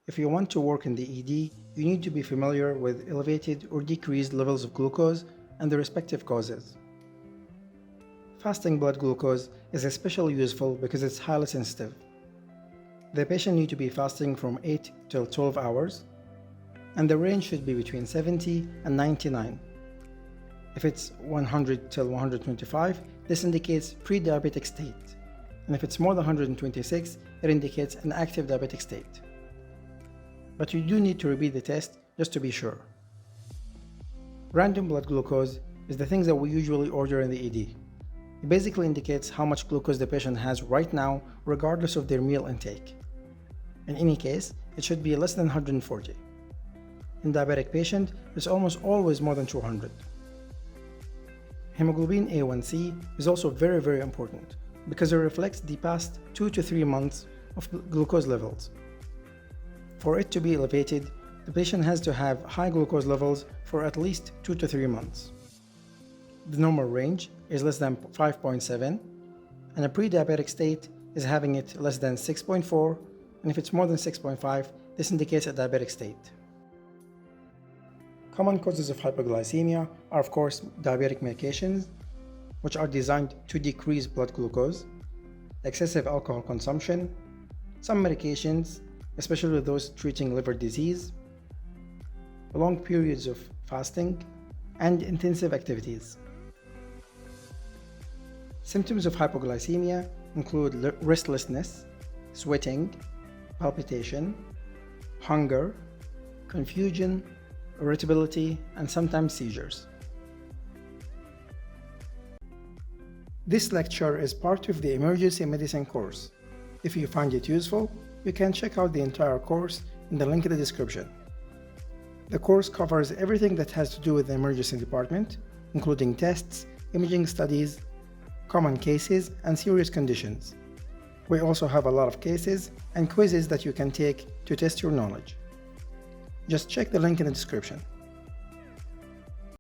If you want to work in the ED, you need to be familiar with elevated or decreased levels of glucose and the respective causes. Fasting blood glucose is especially useful because it's highly sensitive. The patient needs to be fasting from 8 till 12 hours, and the range should be between 70 and 99. If it's 100 till 125, this indicates pre-diabetic state, and if it's more than 126, it indicates an active diabetic state. But you do need to repeat the test just to be sure. Random blood glucose is the things that we usually order in the ED. It basically indicates how much glucose the patient has right now, regardless of their meal intake. In any case, it should be less than 140. In diabetic patient, it's almost always more than 200. Hemoglobin A1C is also very important because it reflects the past 2 to 3 months of glucose levels. For it to be elevated, the patient has to have high glucose levels for at least 2 to 3 months. The normal range is less than 5.7, and a pre-diabetic state is having it less than 6.4, and if it's more than 6.5, this indicates a diabetic state. Common causes of hypoglycemia are of course diabetic medications, which are designed to decrease blood glucose, excessive alcohol consumption, some medications, especially those treating liver disease, long periods of fasting, and intensive activities. Symptoms of hypoglycemia include restlessness, sweating, palpitation, hunger, confusion, irritability, and sometimes seizures. This lecture is part of the emergency medicine course. If you find it useful, you can check out the entire course in the link in the description. The course covers everything that has to do with the emergency department, including tests, imaging studies, common cases, and serious conditions. We also have a lot of cases and quizzes that you can take to test your knowledge. Just check the link in the description.